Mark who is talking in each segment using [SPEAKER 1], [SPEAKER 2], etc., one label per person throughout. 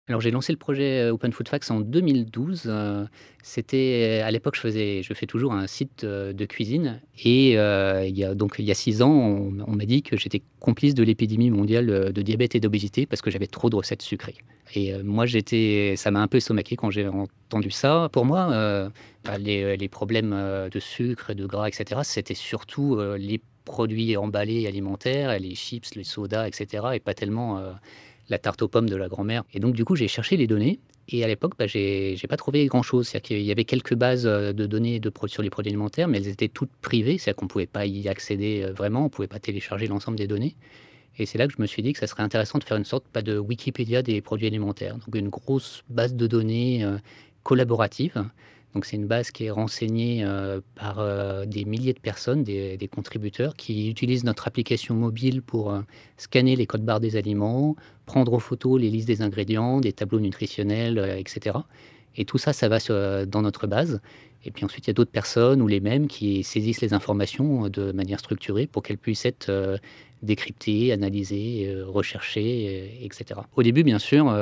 [SPEAKER 1] Alors j'ai lancé le projet, Open Food Facts en 2012, c'était à l'époque je fais toujours un site, de cuisine et il y a 6 ans, on m'a dit que j'étais complice de l'épidémie mondiale, de diabète et d'obésité parce que j'avais trop de recettes sucrées et moi ça m'a un peu estomaqué quand j'ai entendu ça. Pour moi, les problèmes, de sucre et de gras et cetera, c'était surtout, les produits emballés alimentaires, les chips, les sodas et cetera et pas tellement, la tarte aux pommes de la grand-mère et donc du coup, j'ai cherché les données et à l'époque, j'ai pas trouvé grand-chose. C'est-à-dire qu'il y avait quelques bases, de données sur les produits alimentaires, mais elles étaient toutes privées. C'est-à-dire qu'on ne pouvait pas y accéder, vraiment, on ne pouvait pas télécharger l'ensemble des données et c'est là que je me suis dit que ça serait intéressant de faire une sorte, pas de Wikipédia des produits alimentaires. Donc une grosse base de données, collaborative. Donc c'est une base qui est renseignée, par, des milliers de personnes, des contributeurs qui utilisent notre application mobile pour, scanner les codes barres des aliments, prendre en photo les listes des ingrédients, des tableaux nutritionnels, et cetera et tout ça, ça va dans notre base et puis ensuite il y a d'autres personnes ou les mêmes qui saisissent les informations, de manière structurée pour qu'elles puissent être, décryptées, analysées, recherchées et cetera. Au début, bien sûr,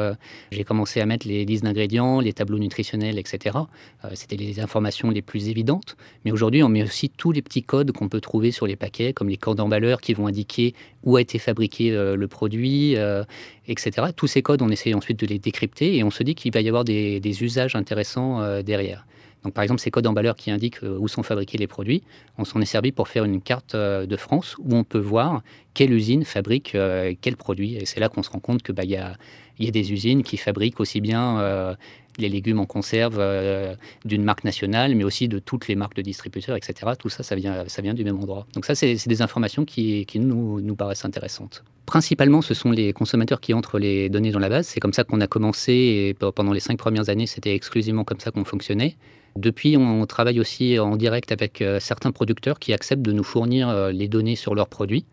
[SPEAKER 1] j'ai commencé à mettre les listes d'ingrédients, les tableaux nutritionnels et cetera. C'était les informations les plus évidentes, mais aujourd'hui, on met aussi tous les petits codes qu'on peut trouver sur les paquets, comme les codes emballeurs qui vont indiquer où a été fabriqué, le produit, et cetera. Tous ces codes, on essaie ensuite de les décrypter et on se dit qu'il va y avoir des usages intéressants, derrière. Donc, par exemple, ces codes emballeurs qui indiquent, où sont fabriqués les produits, on s'en est servi pour faire une carte, de France où on peut voir quelle usine fabrique, quel produit et c'est là qu'on se rend compte que, il y a des usines qui fabriquent aussi bien, les légumes en conserve, d'une marque nationale, mais aussi de toutes les marques de distributeurs et cetera. Tout ça, ça vient du même endroit. Donc ça, c'est des informations qui nous paraissent intéressantes. Principalement, ce sont les consommateurs qui entrent les données dans la base. C'est comme ça qu'on a commencé et pendant les 5 premières années, c'était exclusivement comme ça qu'on fonctionnait. Depuis, on travaille aussi en direct avec, certains producteurs qui acceptent de nous fournir, les données sur leurs produits.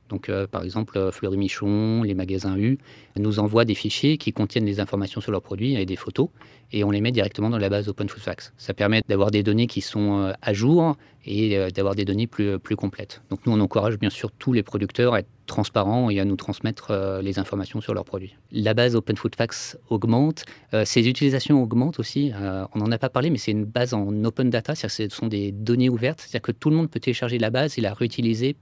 [SPEAKER 1] Donc, par exemple, Fleury Michon, les magasins U nous envoient des fichiers qui contiennent des informations sur leurs produits et des photos et on les met directement dans la base Open Food Facts. Ça permet d'avoir des données qui sont, à jour et d'avoir des données plus complètes. Donc nous, on encourage bien sûr tous les producteurs à être transparents et à nous transmettre, les informations sur leurs produits. La base Open Food Facts augmente, ses utilisations augmentent aussi, on n'en a pas parlé, mais c'est une base en open data, c'est-à-dire que ce sont des données ouvertes, c'est-à-dire que tout le monde peut télécharger la base et la réutiliser.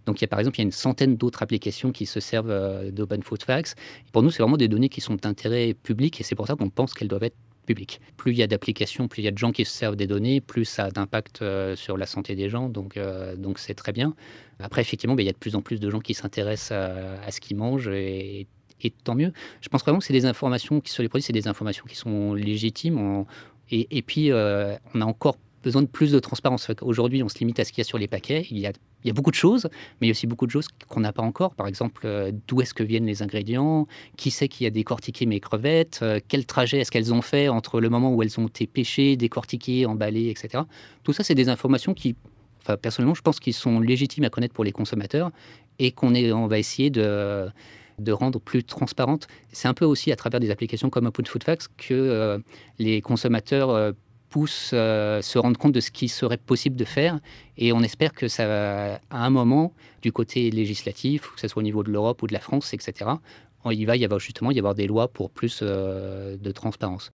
[SPEAKER 1] Donc il y a par exemple, il y a une centaine d'autres applications qui se servent, d'Open Food Facts. Pour nous, c'est vraiment des données qui sont d'intérêt public et c'est pour ça qu'on pense qu'elles doivent être publiques. Plus il y a d'applications, plus il y a de gens qui se servent des données, plus ça a d'impact, sur la santé des gens, donc c'est très bien. Après effectivement, il y a de plus en plus de gens qui s'intéressent à ce qu'ils mangent et tant mieux. Je pense vraiment que c'est des informations qui sur les produits, c'est des informations qui sont légitimes et puis, on a encore besoin de plus de transparence. Aujourd'hui, on se limite à ce qu'il y a sur les paquets. Il y a beaucoup de choses, mais il y a aussi beaucoup de choses qu'on n'a pas encore. Par exemple, d'où est-ce que viennent les ingrédients? Qui c'est qui a décortiqué mes crevettes? Quel trajet est-ce qu'elles ont fait entre le moment où elles ont été pêchées, décortiquées, emballées, et cetera? Tout ça, c'est des informations qui, enfin, personnellement, je pense qu'ils sont légitimes à connaître pour les consommateurs et on va essayer de rendre plus transparentes. C'est un peu aussi à travers des applications comme Open Food Facts que, les consommateurs, se rendre compte de ce qui serait possible de faire et on espère que ça va, à un moment, du côté législatif, que ce soit au niveau de l'Europe ou de la France et cetera, il va y avoir justement des lois pour plus, de transparence.